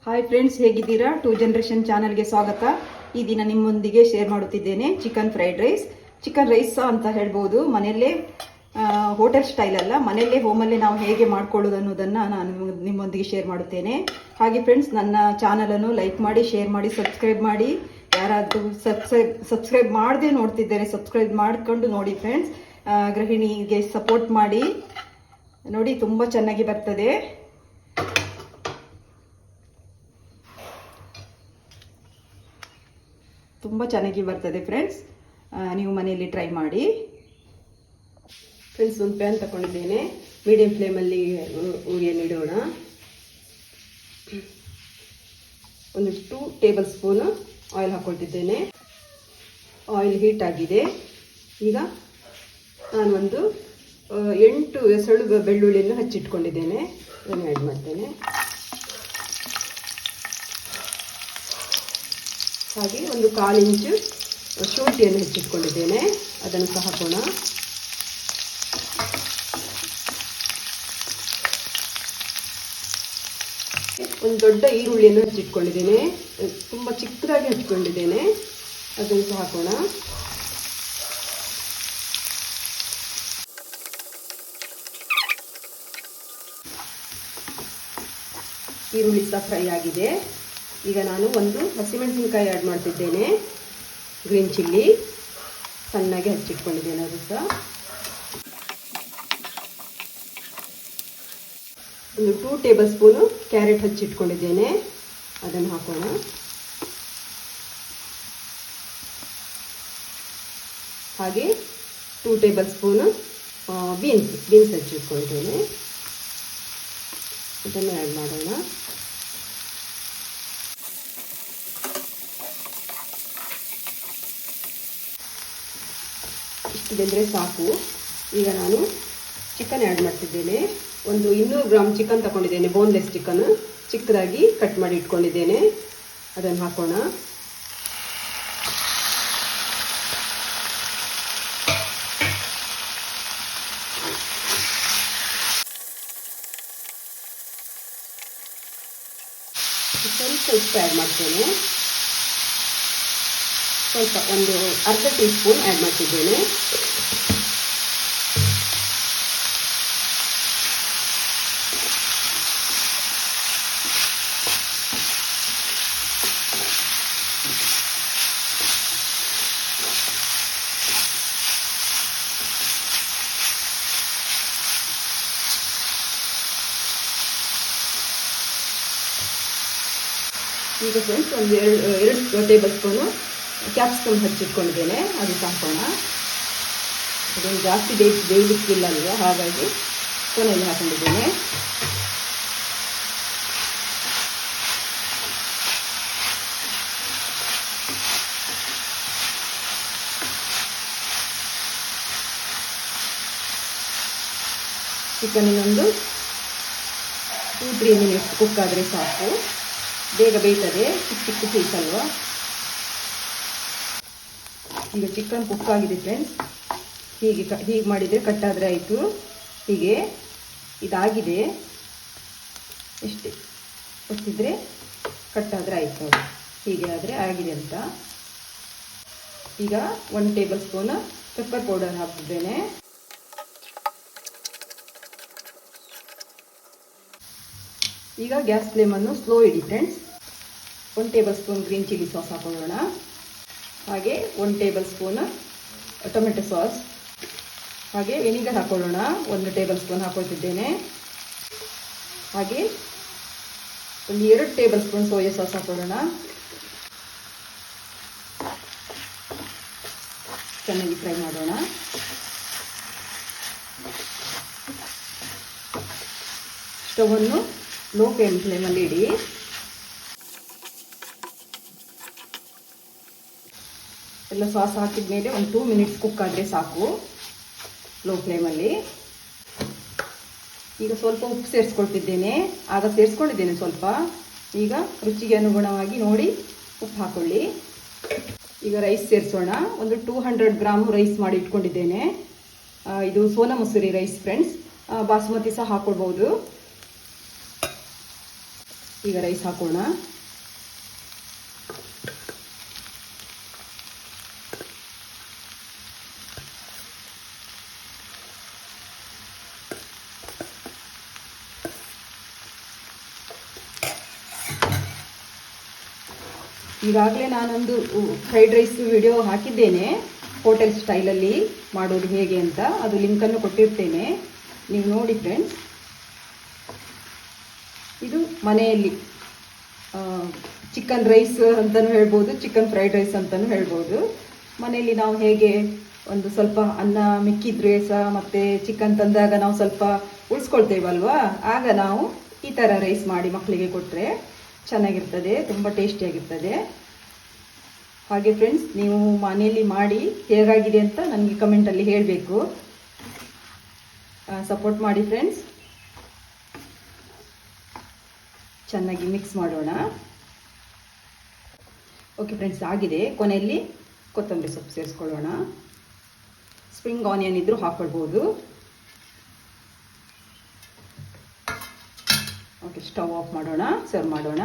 Hi friends, ಹೇಗಿದ್ದೀರಾ? Two generation ಚಾನಲ್ಗೆ ಸ್ವಾಗತ. ಈ ದಿನ ನಿಮ್ಮೊಂದಿಗೆ ಶೇರ್ ಮಾಡುತ್ತಿದ್ದೇನೆ chicken fried rice. Chicken rice ಅಂತ ಹೇಳ್ಬೋದು. ಮನೆಯಲ್ಲೇ ಹೋಟೆಲ್ ಸ್ಟೈಲ್ ಅಲ್ಲ, ಮನೆಯಲ್ಲೇ ಹೋಮಲ್ಲೇ ನಾವು ಹೇಗೆ ಮಾಡ್ಕೊಳ್ಳೋದು ಅನ್ನೋದನ್ನು ನಾನು ನಿಮ್ಮೊಂದಿಗೆ ಶೇರ್ ಮಾಡುತ್ತೇನೆ. ಹಾಗೆ ಫ್ರೆಂಡ್ಸ್, ನನ್ನ ಚಾನಲನ್ನು ಲೈಕ್ ಮಾಡಿ, ಶೇರ್ ಮಾಡಿ, ಸಬ್ಸ್ಕ್ರೈಬ್ ಮಾಡಿ. ಯಾರಾದರೂ ಸಬ್ಸ್ಕ್ರೈಬ್ ಮಾಡದೆ ನೋಡ್ತಿದ್ದಾರೆ, ಸಬ್ಸ್ಕ್ರೈಬ್ ಮಾಡಿಕೊಂಡು ನೋಡಿ ಫ್ರೆಂಡ್ಸ್. ಗೃಹಿಣಿಗೆ ಸಪೋರ್ಟ್ ಮಾಡಿ. ನೋಡಿ, ತುಂಬ ಚೆನ್ನಾಗಿ ಬರ್ತದೆ. ತುಂಬ ಚೆನ್ನಾಗಿ ಬರ್ತದೆ ಫ್ರೆಂಡ್ಸ್. ನೀವು ಮನೆಯಲ್ಲಿ ಟ್ರೈ ಮಾಡಿ ಫ್ರೆಂಡ್ಸ್. ಒಂದು ಪ್ಯಾನ್ ತಗೊಂಡಿದ್ದೇನೆ. ಮೀಡಿಯಂ ಫ್ಲೇಮಲ್ಲಿ ಉರಿಯನ್ನು ಇಡೋಣ. ಒಂದು 2 ಟೇಬಲ್ ಸ್ಪೂನ್ ಆಯಿಲ್ ಹಾಕ್ಕೊಳ್ತಿದ್ದೇನೆ. ಆಯಿಲ್ ಹೀಟ್ ಆಗಿದೆ. ಈಗ ನಾನು ಒಂದು 8 ಎಸಳು ಬೆಳ್ಳುಳ್ಳಿಯನ್ನು ಹಚ್ಚಿಟ್ಕೊಂಡಿದ್ದೇನೆ. ಅದನ್ನು ಆ್ಯಡ್ ಮಾಡ್ತೇನೆ. ಹಾಗೆ ಒಂದು 1/4 ಇಂಚು ಶುಂಠಿಯನ್ನು ಹೆಚ್ಚಿಟ್ಕೊಂಡಿದ್ದೇನೆ. ಅದನ್ನು ಸಹ ಹಾಕೋಣ. ಒಂದು ದೊಡ್ಡ ಈರುಳ್ಳಿಯನ್ನು ಹೆಚ್ಚಿಟ್ಕೊಂಡಿದ್ದೇನೆ. ತುಂಬ ಚಿಕ್ಕದಾಗಿ ಹಚ್ಕೊಂಡಿದ್ದೇನೆ. ಅದನ್ನು ಸಹ ಹಾಕೋಣ. ಈರುಳ್ಳಿ ಸಹ ಫ್ರೈ ಆಗಿದೆ. ಈಗ ನಾನು ಒಂದು ಹಸಿಮೆಣಸಿನಕಾಯಿ ಆ್ಯಡ್ ಮಾಡ್ತಿದ್ದೇನೆ. ಗ್ರೀನ್ ಚಿಲ್ಲಿ ಸಣ್ಣಗೆ ಹಚ್ಚಿಟ್ಕೊಂಡಿದ್ದೇನೆ. ಅದು ಸಹ ಒಂದು 2 ಟೇಬಲ್ ಸ್ಪೂನು ಕ್ಯಾರೆಟ್ ಹಚ್ಚಿಟ್ಕೊಂಡಿದ್ದೇನೆ. ಅದನ್ನು ಹಾಕೋಣ. ಹಾಗೆ 2 ಟೇಬಲ್ ಸ್ಪೂನು ಬೀನ್ಸ್ ಹಚ್ಚಿಟ್ಕೊಂಡಿದ್ದೇನೆ. ಇದನ್ನು ಆ್ಯಡ್ ಮಾಡೋಣ. ಇಷ್ಟು ಬೆಂದರೆ ಸಾಕು. ಈಗ ನಾನು ಚಿಕನ್ ಆ್ಯಡ್ ಮಾಡ್ತಿದ್ದೇನೆ. ಒಂದು 200 ಗ್ರಾಮ್ ಚಿಕನ್ ತಗೊಂಡಿದ್ದೇನೆ. ಬೋನ್ಲೆಸ್ ಚಿಕನ್ ಚಿಕ್ಕದಾಗಿ ಕಟ್ ಮಾಡಿ ಇಟ್ಕೊಂಡಿದ್ದೇನೆ. ಅದನ್ನು ಹಾಕೋಣ. ಸ್ವಲ್ಪ ಉಪ್ಪು ಆ್ಯಡ್ ಮಾಡ್ತೇನೆ. ಸ್ವಲ್ಪ ಒಂದು ಅರ್ಧ ಟೀ ಸ್ಪೂನ್ ಆ್ಯಡ್ ಮಾಡ್ತಿದ್ದೇನೆ. ಈಗ ಫ್ರೆಂಡ್ಸ್ ಒಂದು 2 ಟೇಬಲ್ ಸ್ಪೂನು ಕ್ಯಾಪ್ಸಿಕಮ್ ಹಚ್ಚಿಟ್ಕೊಂಡಿದ್ದೇನೆ. ಅದು ಹಾಕೋಣ. ಅದನ್ನು ಜಾಸ್ತಿ ಬೇಯಲಿಕ್ಕಿಲ್ಲ ಅಲ್ವಾ, ಹಾಗಾಗಿ ಕೊನೆಯಲ್ಲಿ ಹಾಕೊಂಡಿದ್ದೇನೆ. ಚಿಕನ್ ಇನ್ನೊಂದು 2-3 ಮಿನಿಟ್ಸ್ ಕುಕ್ ಆದರೆ ಸಾಕು. ಬೇಗ ಬೇಯ್ತದೆ, ಚಿಕ್ಕ ಪೀಸ್ ಅಲ್ವಾ. ಈಗ ಚಿಕನ್ ಕುಕ್ ಆಗಿದೆ ಫ್ರೆಂಡ್ಸ್. ಹೀಗೆ ಮಾಡಿದರೆ ಕಟ್ಟಾದರೆ ಆಯಿತು. ಹೀಗೆ ಇದಾಗಿದೆ, ಇಷ್ಟೇ ಗೊತ್ತಿದ್ರೆ ಕಟ್ಟಾದರೆ ಆಯಿತು. ಹೀಗೆ ಆದರೆ ಆಗಿದೆ ಅಂತ. ಈಗ 1 ಟೇಬಲ್ ಸ್ಪೂನ್ ಪೆಪ್ಪರ್ ಪೌಡರ್ ಹಾಕ್ತಿದ್ದೇನೆ. ಈಗ ಗ್ಯಾಸ್ ಫ್ಲೇಮನ್ನು ಸ್ಲೋ ಇಡಿ friends. 1 tablespoon green chilli sauce ಹಾಕೊಳ್ಳೋಣ. ಹಾಗೆ 1 ಟೇಬಲ್ ಸ್ಪೂನ್ ಟೊಮೆಟೊ ಸಾಸ್. ಹಾಗೆ ವಿನಿಗರ್ ಹಾಕೊಳ್ಳೋಣ. 1 ಟೇಬಲ್ ಸ್ಪೂನ್ ಹಾಕೊಳ್ತಿದ್ದೇನೆ. ಹಾಗೆ ಒಂದು 2 ಟೇಬಲ್ ಸ್ಪೂನ್ ಸೋಯಾ ಸಾಸ್ ಹಾಕೊಳ್ಳೋಣ. ಚೆನ್ನಾಗಿ ಫ್ರೈ ಮಾಡೋಣ. ಸ್ಟವನ್ನು ಲೋ ಫ್ಲೇಮಲ್ಲಿ ಇಡಿ. ಎಲ್ಲ ಸಾಸ್ ಹಾಕಿದ ಮೇಲೆ ಒಂದು 2 ಮಿನಿಟ್ಸ್ ಕುಕ್ ಆದರೆ ಸಾಕು, ಲೋ ಫ್ಲೇಮಲ್ಲಿ. ಈಗ ಸ್ವಲ್ಪ ಉಪ್ಪು ಸೇರಿಸ್ಕೊಳ್ತಿದ್ದೇನೆ. ಆಗ ಸೇರಿಸ್ಕೊಂಡಿದ್ದೇನೆ ಸ್ವಲ್ಪ. ಈಗ ರುಚಿಗೆ ಅನುಗುಣವಾಗಿ ನೋಡಿ ಉಪ್ಪು ಹಾಕೊಳ್ಳಿ. ಈಗ ರೈಸ್ ಸೇರಿಸೋಣ. ಒಂದು 200 ಗ್ರಾಮ್ ರೈಸ್ ಮಾಡಿ ಇಟ್ಕೊಂಡಿದ್ದೇನೆ. ಇದು ಸೋನಾ ಮಸೂರಿ ರೈಸ್ ಫ್ರೆಂಡ್ಸ್. ಬಾಸುಮತಿ ಸಹ ಹಾಕೊಳ್ಬೋದು. ಈಗ ರೈಸ್ ಹಾಕೋಣ. ಈಗಾಗಲೇ ನಾನೊಂದು ಫ್ರೈಡ್ ರೈಸ್ ವಿಡಿಯೋ ಹಾಕಿದ್ದೇನೆ, ಹೋಟೆಲ್ ಸ್ಟೈಲಲ್ಲಿ ಮಾಡೋದು ಹೇಗೆ ಅಂತ. ಅದು ಲಿಂಕನ್ನು ಕೊಟ್ಟಿರ್ತೇನೆ, ನೀವು ನೋಡಿ ಫ್ರೆಂಡ್ಸ್. ಇದು ಮನೆಯಲ್ಲಿ ಚಿಕನ್ ರೈಸ್ ಅಂತಲೂ ಹೇಳ್ಬೋದು, ಚಿಕನ್ ಫ್ರೈಡ್ ರೈಸ್ ಅಂತಲೂ ಹೇಳ್ಬೋದು. ಮನೆಯಲ್ಲಿ ನಾವು ಹೇಗೆ ಒಂದು ಸ್ವಲ್ಪ ಅನ್ನ ಮಿಕ್ಕಿದ್ರೆ ಸಹ ಮತ್ತು ಚಿಕನ್ ತಂದಾಗ ನಾವು ಸ್ವಲ್ಪ ಉಳಿಸ್ಕೊಳ್ತೇವಲ್ವಾ, ಆಗ ನಾವು ಈ ಥರ ರೈಸ್ ಮಾಡಿ ಮಕ್ಕಳಿಗೆ ಕೊಟ್ಟರೆ ಚೆನ್ನಾಗಿರ್ತದೆ, ತುಂಬ ಟೇಸ್ಟಿಯಾಗಿರ್ತದೆ. ಹಾಗೆ ಫ್ರೆಂಡ್ಸ್, ನೀವು ಮನೆಯಲ್ಲಿ ಮಾಡಿ ಹೇಗಾಗಿದೆ ಅಂತ ನನಗೆ ಕಮೆಂಟಲ್ಲಿ ಹೇಳಬೇಕು. ಸಪೋರ್ಟ್ ಮಾಡಿ ಫ್ರೆಂಡ್ಸ್. ಚೆನ್ನಾಗಿ ಮಿಕ್ಸ್ ಮಾಡೋಣ. ಓಕೆ ಫ್ರೆಂಡ್ಸ್, ಆಗಿದೆ. ಕೊನೆಯಲ್ಲಿ ಕೊತ್ತಂಬರಿ ಸೊಪ್ಪು ಸೇರಿಸ್ಕೊಳ್ಳೋಣ. ಸ್ಪ್ರಿಂಗ್ ಆನಿಯನ್ ಇದ್ದರೂ ಹಾಕ್ಕೊಳ್ಬೋದು. ಓಕೆ, ಸ್ಟವ್ ಆಫ್ ಮಾಡೋಣ, ಸರ್ವ್ ಮಾಡೋಣ.